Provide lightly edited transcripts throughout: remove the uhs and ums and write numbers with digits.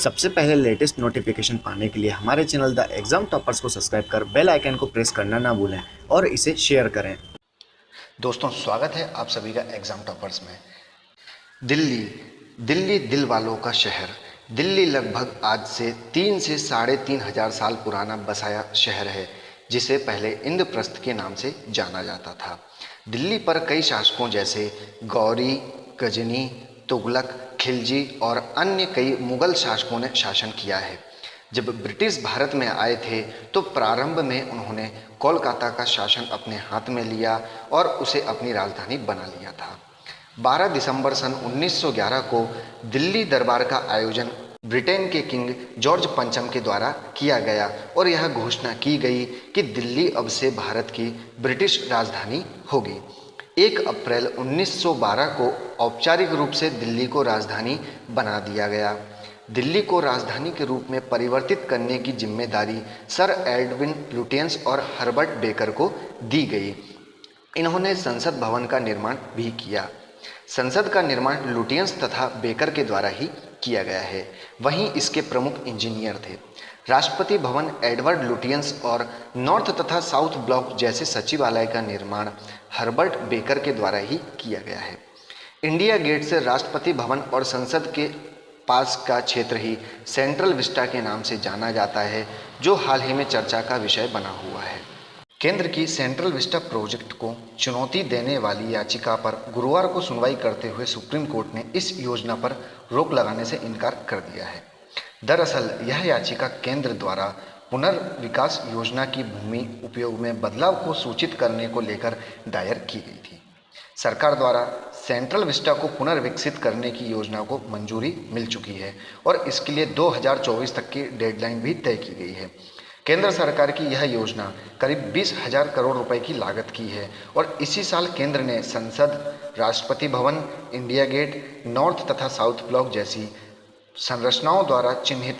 सबसे पहले latest notification पाने के लिए हमारे चैनल द एग्जाम टॉपर्स को सब्सक्राइब कर बेल आइकन को प्रेस करना ना भूलें और इसे शेयर करें। दोस्तों, स्वागत है आप सभी का एग्जाम टॉपर्स में। दिल्ली दिल्ली दिल वालों का शहर। दिल्ली लगभग आज से 3 से 3,500 साल पुराना बसाया शहर है, जिसे पहले इंद्रप्रस्थ के नाम से जाना जाता था। दिल्ली पर कई शासकों जैसे गौरी, गजनी, तुगलक, खिलजी और अन्य कई मुगल शासकों ने शासन किया है। जब ब्रिटिश भारत में आए थे तो प्रारंभ में उन्होंने कोलकाता का शासन अपने हाथ में लिया और उसे अपनी राजधानी बना लिया था। 12 दिसंबर सन 1911 को दिल्ली दरबार का आयोजन ब्रिटेन के किंग जॉर्ज पंचम के द्वारा किया गया और यह घोषणा की गई कि दिल्ली अब से भारत की ब्रिटिश राजधानी होगी। 1 अप्रैल 1912 को औपचारिक रूप से दिल्ली को राजधानी बना दिया गया। दिल्ली को राजधानी के रूप में परिवर्तित करने की जिम्मेदारी सर एडविन लुटियंस और हर्बर्ट बेकर को दी गई। इन्होंने संसद भवन का निर्माण भी किया। संसद का निर्माण लुटियंस तथा बेकर के द्वारा ही किया गया है। वहीं इसके प्रमुख इंजीनियर थे। राष्ट्रपति भवन एडवर्ड लुटियंस और नॉर्थ तथा साउथ ब्लॉक जैसे सचिवालय का निर्माण हर्बर्ट बेकर के द्वारा ही किया गया है। इंडिया गेट से राष्ट्रपति भवन और संसद के पास का क्षेत्र ही सेंट्रल विस्टा के नाम से जाना जाता है, जो हाल ही में चर्चा का विषय बना हुआ है। केंद्र की सेंट्रल विस्टा प्रोजेक्ट को चुनौती देने वाली याचिका पर गुरुवार को सुनवाई करते हुए सुप्रीम कोर्ट ने इस योजना पर रोक लगाने से इनकार कर दिया है। दरअसल यह याचिका केंद्र द्वारा पुनर्विकास योजना की भूमि उपयोग में बदलाव को सूचित करने को लेकर दायर की गई थी। सरकार द्वारा सेंट्रल विस्टा को पुनर्विकसित करने की योजना को मंजूरी मिल चुकी है और इसके लिए 2024 तक की डेडलाइन भी तय की गई है। केंद्र सरकार की यह योजना करीब 20,000 करोड़ रुपए की लागत की है और इसी साल केंद्र ने संसद, Rashtrapati Bhavan, India gate, north तथा साउथ ब्लॉक जैसी संरचनाओं द्वारा चिन्हित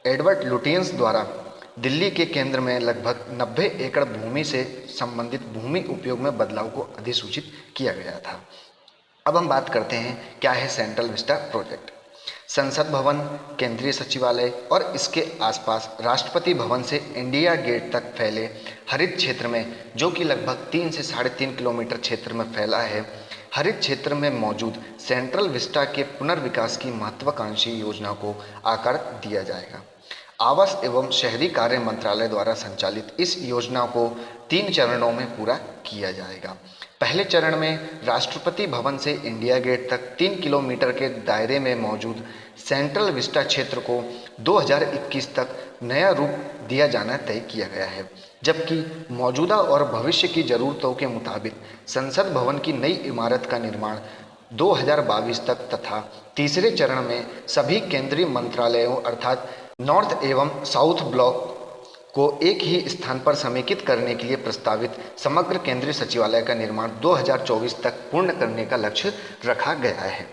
एडवर्ड लुटियंस द्वारा दिल्ली के केंद्र में लगभग 90 एकड़ भूमि से संबंधित भूमि उपयोग में बदलाव को अधिसूचित किया गया था। अब हम बात करते हैं क्या है सेंट्रल विस्टा प्रोजेक्ट। संसद भवन, केंद्रीय सचिवालय और इसके आसपास राष्ट्रपति भवन से इंडिया गेट तक फैले हरित क्षेत्र में, जो कि लगभग 3 से 3.5 किलोमीटर क्षेत्र में फैला है, हरित क्षेत्र में मौजूद सेंट्रल विस्टा के पुनर्विकास की महत्वाकांक्षी योजना को आकार दिया जाएगा। आवास एवं शहरी कार्य मंत्रालय द्वारा संचालित इस योजना को 3 चरणों में पूरा किया जाएगा। पहले चरण में राष्ट्रपति भवन से इंडिया गेट तक 3 किलोमीटर के दायरे में मौजूद सेंट्रल विस्टा क्षेत्र को 2021 तक नया रूप दिया जाना तय किया गया है, जबकि मौजूदा और भविष्य की ज़रूरतों के मुताबिक संसद भवन की नई इमारत का निर्माण 2022 तक तथा तीसरे चरण में सभी केंद्रीय मंत्रालयों अर्थात नॉर्थ एवं साउथ ब्लॉक को एक ही स्थान पर समेकित करने के लिए प्रस्तावित समग्र केंद्रीय सचिवालय का निर्माण 2024 तक पूर्ण करने का लक्ष्य रखा गया है।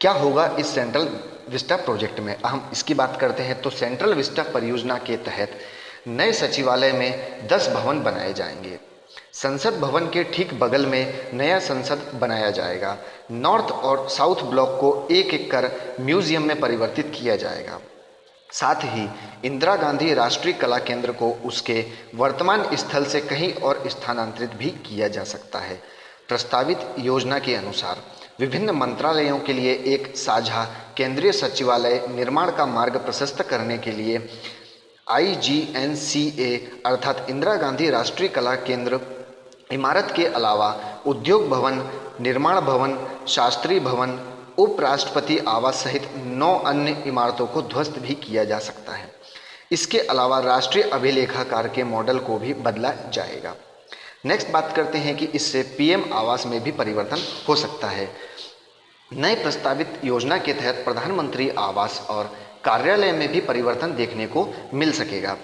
क्या होगा इस सेंट्रल विस्टा प्रोजेक्ट में, हम इसकी बात करते हैं तो सेंट्रल विस्टा परियोजना के तहत नए सचिवालय में 10 भवन बनाए जाएंगे। संसद भवन के ठीक बगल में नया संसद बनाया जाएगा। नॉर्थ और साउथ ब्लॉक को एक एक कर म्यूजियम में परिवर्तित किया जाएगा। साथ ही इंदिरा गांधी राष्ट्रीय कला केंद्र को उसके वर्तमान स्थल से कहीं और स्थानांतरित भी किया जा सकता है। प्रस्तावित योजना के अनुसार विभिन्न मंत्रालयों के लिए एक साझा केंद्रीय सचिवालय निर्माण का मार्ग प्रशस्त करने के लिए IGNCA अर्थात इंदिरा गांधी राष्ट्रीय कला केंद्र इमारत के अलावा उद्योग भवन, निर्माण भवन, शास्त्री भवन, उपराष्ट्रपति आवास सहित 9 अन्य इमारतों को ध्वस्त भी किया जा सकता है। इसके अलावा राष्ट्रीय अभिलेखागार के मॉडल को भी बदला जाएगा। नेक्स्ट बात करते हैं कि इससे PM आवास में भी परिवर्तन हो सकता है। नए प्रस्तावित योजना के तहत प्रधानमंत्री आवास और कार्यालय में भी परिवर्तन देखने को मिल सकेगा।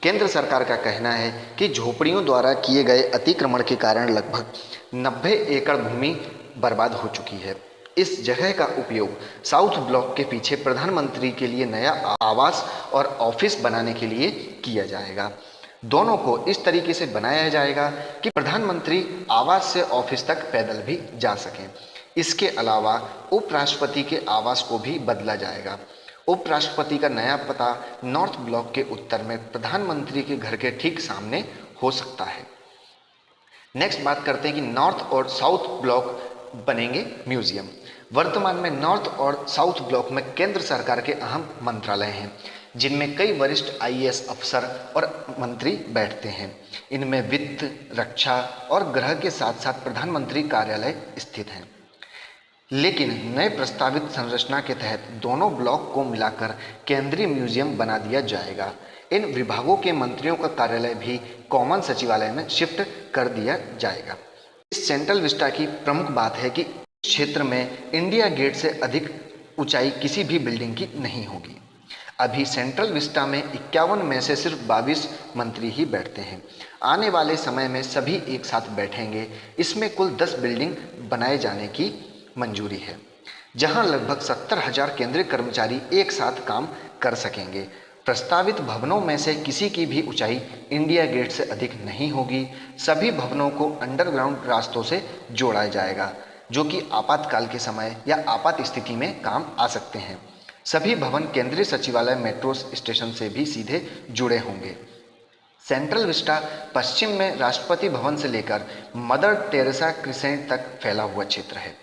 केंद्र सरकार का कहना है कि झोपड़ियों द्वारा किए गए अतिक्रमण के कारण लगभग 90 एकड़ भूमि बर्बाद हो चुकी है। इस जगह का उपयोग साउथ ब्लॉक के पीछे प्रधानमंत्री के लिए नया आवास और ऑफिस बनाने के लिए किया जाएगा। दोनों को इस तरीके से बनाया जाएगा कि प्रधानमंत्री आवास से ऑफिस तक पैदल भी जा सकें। इसके अलावा उपराष्ट्रपति के आवास को भी बदला जाएगा। उपराष्ट्रपति का नया पता नॉर्थ ब्लॉक के उत्तर में प्रधानमंत्री के घर के ठीक सामने हो सकता है। नेक्स्ट बात करते हैं कि नॉर्थ और साउथ ब्लॉक बनेंगे म्यूजियम। वर्तमान में नॉर्थ और साउथ ब्लॉक में केंद्र सरकार के अहम मंत्रालय हैं, जिनमें कई वरिष्ठ आईएएस अफसर और मंत्री बैठते हैं। इनमें वित्त, रक्षा और गृह के साथ साथ प्रधानमंत्री कार्यालय स्थित हैं। लेकिन नए प्रस्तावित संरचना के तहत दोनों ब्लॉक को मिलाकर केंद्रीय म्यूजियम बना दिया जाएगा। इन विभागों के मंत्रियों का कार्यालय भी कॉमन सचिवालय में शिफ्ट कर दिया जाएगा। इस सेंट्रल विस्टा की प्रमुख बात है कि इस क्षेत्र में इंडिया गेट से अधिक ऊंचाई किसी भी बिल्डिंग की नहीं होगी। अभी सेंट्रल विस्टा में 51 में से सिर्फ 22 मंत्री ही बैठते हैं। आने वाले समय में सभी एक साथ बैठेंगे। इसमें कुल 10 बिल्डिंग बनाए जाने की मंजूरी है, जहां लगभग 70,000 केंद्रीय कर्मचारी एक साथ काम कर सकेंगे। प्रस्तावित भवनों में से किसी की भी ऊंचाई इंडिया गेट से अधिक नहीं होगी। सभी भवनों को अंडरग्राउंड रास्तों से जोड़ा जाएगा, जो कि आपातकाल के समय या आपात स्थिति में काम आ सकते हैं। सभी भवन केंद्रीय सचिवालय मेट्रो स्टेशन से भी सीधे जुड़े होंगे। सेंट्रल विस्टा पश्चिम में राष्ट्रपति भवन से लेकर मदर टेरेसा क्रिसेंट तक फैला हुआ क्षेत्र है।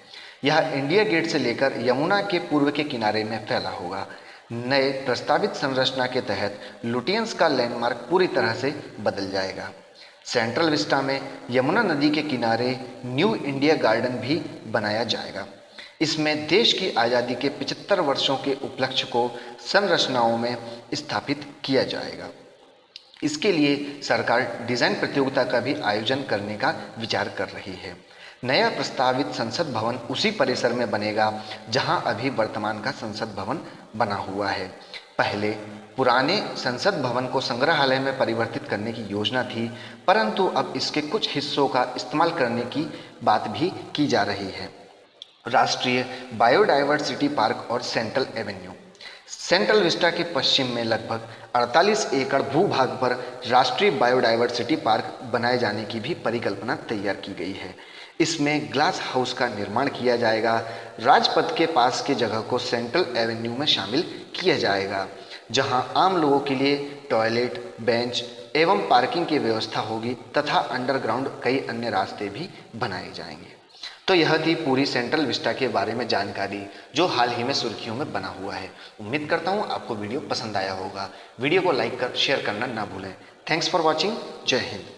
यह इंडिया गेट से लेकर यमुना के पूर्व के किनारे में फैला होगा। नए प्रस्तावित संरचना के तहत लुटियंस का लैंडमार्क पूरी तरह से बदल जाएगा। सेंट्रल विस्टा में यमुना नदी के किनारे न्यू इंडिया गार्डन भी बनाया जाएगा। इसमें देश की आज़ादी के 75 वर्षों के उपलक्ष्य को संरचनाओं में स्थापित किया जाएगा। इसके लिए सरकार डिज़ाइन प्रतियोगिता का भी आयोजन करने का विचार कर रही है। नया प्रस्तावित संसद भवन उसी परिसर में बनेगा जहां अभी वर्तमान का संसद भवन बना हुआ है। पहले पुराने संसद भवन को संग्रहालय में परिवर्तित करने की योजना थी, परंतु अब इसके कुछ हिस्सों का इस्तेमाल करने की बात भी की जा रही है। राष्ट्रीय बायोडायवर्सिटी पार्क और सेंट्रल एवेन्यू। सेंट्रल विस्टा के पश्चिम में लगभग 48 एकड़ भूभाग पर राष्ट्रीय बायोडायवर्सिटी पार्क बनाए जाने की भी परिकल्पना तैयार की गई है। इसमें ग्लास हाउस का निर्माण किया जाएगा। राजपथ के पास के जगह को सेंट्रल एवेन्यू में शामिल किया जाएगा, जहां आम लोगों के लिए टॉयलेट, बेंच एवं पार्किंग की व्यवस्था होगी तथा अंडरग्राउंड कई अन्य रास्ते भी बनाए जाएंगे। तो यह थी पूरी सेंट्रल विस्टा के बारे में जानकारी, जो हाल ही में सुर्खियों में बना हुआ है। उम्मीद करता हूँ आपको वीडियो पसंद आया होगा। वीडियो को लाइक कर शेयर करना ना भूलें। Thanks for watching. जय हिंद।